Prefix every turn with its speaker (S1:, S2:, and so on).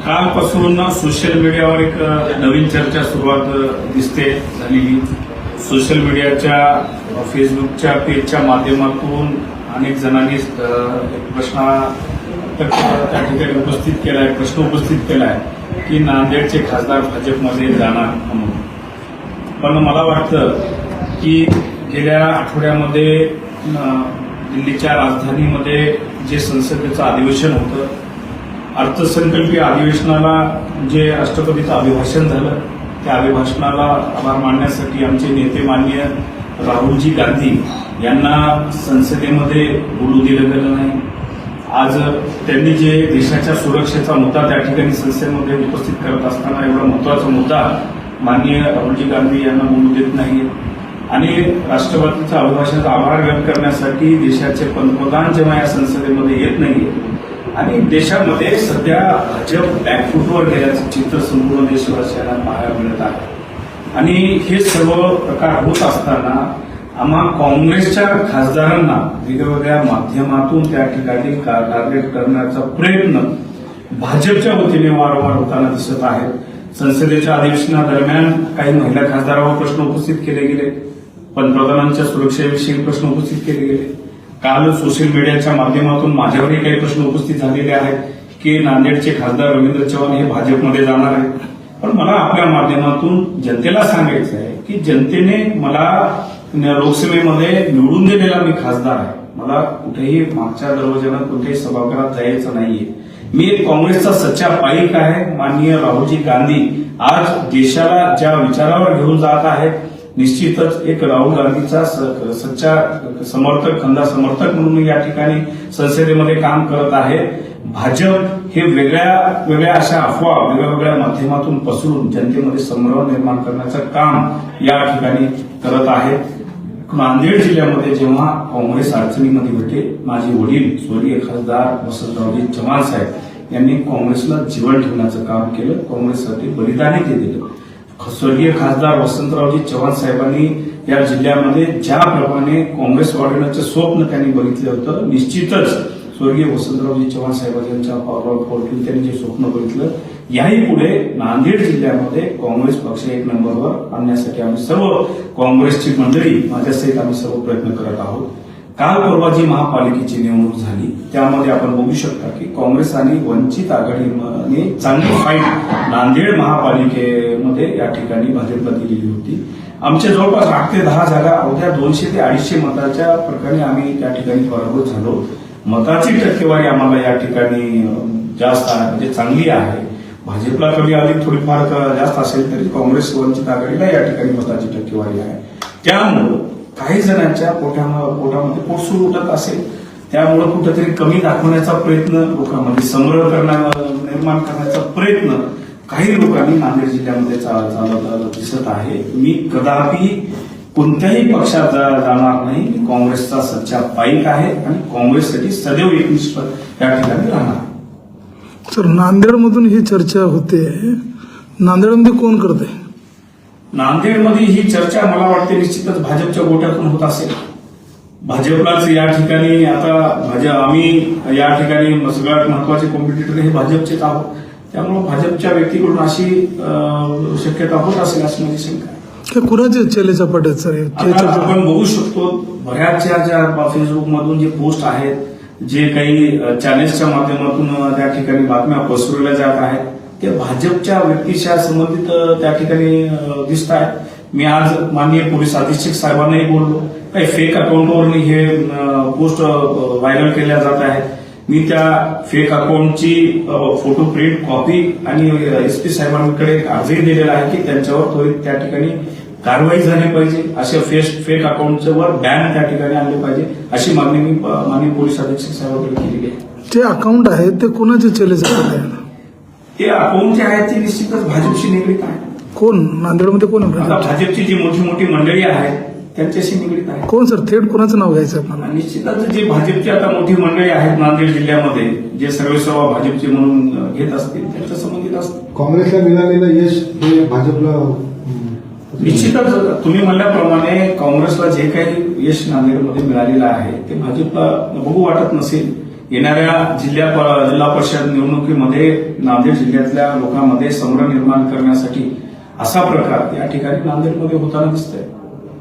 S1: कालपासून सोशल मीडियावर एक नवीन चर्चा सुरुवात दिसते झालेली. सोशल मीडियाच्या फेसबुकच्या पेजच्या माध्यमातून अनेक जणांनी प्रश्न त्या ठिकाणी उपस्थित केलाय, प्रश्न उपस्थित केलाय की नांदेडचे खासदार भाजपमध्ये जाणार म्हणून. पण मला वाटतं की गेल्या आठवड्यामध्ये दिल्लीच्या राजधानीमध्ये जे संसदेचं अधिवेशन होतं, अर्थसंकल्पीय अधिवेशनाला जे राष्ट्रपतीचं अभिभाषण झालं, त्या अभिभाषणाला आभार मानण्यासाठी आमचे नेते माननीय राहुलजी गांधी यांना संसदेमध्ये बोलू दिलं गेलं नाही. आज त्यांनी जे देशाच्या सुरक्षेचा मुद्दा त्या ठिकाणी संसदेमध्ये उपस्थित करत असताना एवढा महत्वाचा मुद्दा माननीय राहुलजी गांधी यांना बोलू देत नाही आणि राष्ट्रपतीचं अभिभाषणाचा आभार व्यक्त करण्यासाठी देशाचे पंतप्रधान जेव्हा या संसदेमध्ये येत नाहीये आणि देशामध्ये सध्या भाजप बॅकफुटवर गेल्याचं चित्र संपूर्ण देशवासियांना पाहायला मिळत आहे. आणि हे सर्व प्रकार होत असताना आम्हा काँग्रेसच्या खासदारांना वेगवेगळ्या माध्यमातून त्या ठिकाणी टार्गेट करण्याचा प्रयत्न भाजपच्या वतीने वारंवार होताना दिसत आहे. संसदेच्या अधिवेशनादरम्यान काही महिला खासदारांवर प्रश्न उपस्थित केले गेले, पंतप्रधानांच्या सुरक्षेविषयी प्रश्न उपस्थित केले गेले. काल सोशल मीडियाच्या माध्यमातून माझ्यावरही काही प्रश्न उपस्थित झालेले आहेत की नांदेडचे खासदार रवींद्र चव्हाण हे भाजपमध्ये जाणार आहेत. पण मला आपल्या माध्यमातून जनतेला सांगायचं आहे की जनतेने मला लोकसभेमध्ये निवडून दिलेला मी खासदार आहे. मला कुठेही मागच्या दरवाज्यानं कुठेही सभागृहात जायचं नाहीये. मी एक काँग्रेसचा सच्चा पाईक आहे. माननीय राहुलजी गांधी आज देशाला ज्या विचारावर घेऊन जात आहेत, निश्चितच एक राहुल गांधीचा सच्चा समर्थक, खंदा समर्थक म्हणून या ठिकाणी संसदेमध्ये काम करत आहे. भाजप हे वेगळ्या अशा अफवा वेगवेगळ्या माध्यमातून पसरून जनतेमध्ये संभ्रम निर्माण करण्याचं काम या ठिकाणी करत आहे. नांदेड जिल्ह्यामध्ये जेव्हा काँग्रेस अडचणीमध्ये होते, माझे वडील स्वर्गीय खासदार वसंतरावजी चव्हाण साहेब यांनी काँग्रेसला जीवन ठेवण्याचं काम केलं, काँग्रेससाठी बलिदानी ते दिलं. स्वर्गीय खासदार वसंतरावजी चव्हाण साहेबांनी या जिल्ह्यामध्ये ज्याप्रमाणे काँग्रेस वाढवण्याचं स्वप्न त्यांनी बघितलं होतं, निश्चितच स्वर्गीय वसंतरावजी चव्हाण साहेबांच्या पावलावर त्यांनी जे स्वप्न बघितलं, याही पुढे नांदेड जिल्ह्यामध्ये काँग्रेस पक्ष एक नंबरवर आणण्यासाठी आम्ही सर्व काँग्रेसची मंडळी माझ्यासहित आम्ही सर्व प्रयत्न करत आहोत. काल परवा जी महापालिकेची निवडणूक झाली त्यामध्ये आपण बघू शकता की काँग्रेस आणि वंचित आघाडीने चांगली फाईट नांदेड महापालिकेमध्ये या ठिकाणी भाजपला दिलेली होती. आमच्या जवळपास 8 ते 10 जागा अवघ्या 200 ते 250 मताच्या प्रकारे आम्ही त्या ठिकाणी पराभूत झालो. मताची टक्केवारी आम्हाला या ठिकाणी जास्त आहे, म्हणजे चांगली आहे. भाजपला कमी अधिक थोडीफार जास्त असेल तरी काँग्रेस वंचित आघाडीला या ठिकाणी मताची टक्केवारी आहे. त्यामुळं काही जणांच्या पोटामध्ये पोटसूर उठत असेल, त्यामुळं कुठेतरी कमी दाखवण्याचा प्रयत्न लोकांमध्ये संग्रह निर्माण करण्याचा प्रयत्न काही लोकांनी नांदेड जिल्ह्यामध्ये चालत दिसत आहे. मी कदापि कोणत्याही पक्षात जाणार नाही. मी काँग्रेसचा सच्चा पाईक आहे आणि काँग्रेससाठी सदैव एकनिष्ठ या ठिकाणी राहणार.
S2: सर, नांदेडमधून ही चर्चा होते, नांदेडमध्ये कोण करते?
S1: नांदेडमध्ये ही चर्चा मला वाटते निश्चितच भाजपच्या गोट्यातून होत असेल. भाजपलाच या ठिकाणी आता आम्ही या ठिकाणी सगळ्यात महत्वाचे कॉम्पिटिटर हे भाजपचेच आहोत. त्यामुळे भाजपच्या व्यक्तीकडून अशी शक्यता होत असेल अशी माझी शंका आहे.
S2: कुणाचे चेले चपाट आहेत सर?
S1: आपण बघू शकतो बऱ्याचशा ज्या फेसबुकमधून जे पोस्ट आहेत, जे काही चॅनेल्सच्या माध्यमातून त्या ठिकाणी बातम्या पसरवल्या जात आहेत, ते भाजपच्या व्यक्तीच्या संबंधित त्या ठिकाणी दिसत आहेत. मी आज माननीय पोलीस अधीक्षक साहेबांनाही बोललो, काही फेक अकाउंटवरून हे पोस्ट व्हायरल केल्या जात आहेत. मी त्या फेक अकाउंटची फोटो प्रिंट कॉपी आणि एसपी साहेबांकडे आजही दिलेला आहे की त्यांच्यावर त्वरित त्या ठिकाणी कारवाई झाली पाहिजे, अशा फेक अकाउंटवर बॅन त्या ठिकाणी आणले पाहिजे, अशी मागणी मी माननीय पोलीस अधीक्षक साहेबांकडे केलेली आहे.
S2: ते अकाउंट आहे ते कोणाचे चेले चपाट आहे?
S1: ते अकाउंट जे आहे ते निश्चितच भाजपशी निगडीत आहे.
S2: कोण नांदेडमध्ये कोण?
S1: आता भाजपची जी मोठी मोठी मंडळी आहेत त्यांच्याशी निगडीत आहे.
S2: कोण सर? थेट कोणाचं नाव घ्यायचं आपल्याला?
S1: निश्चितच जे भाजपची आता मोठी मंडळी आहेत नांदेड जिल्ह्यामध्ये, जे सर्वेसर्वा भाजपचे म्हणून घेत असतील त्यांच्या संबंधित असतील.
S3: काँग्रेसला मिळालेलं यश हे भाजपला
S1: निश्चितच तुम्ही म्हणल्याप्रमाणे काँग्रेसला जे काही यश नांदेडमध्ये मिळालेलं आहे ते भाजपला बघू वाटत नसेल येणाऱ्या जिल्हा परिषद निवडणुकीमध्ये नांदेड जिल्ह्यातल्या लोकांमध्ये संभ्रम निर्माण करण्यासाठी असा प्रकार या ठिकाणी नांदेडमध्ये होताना दिसतोय.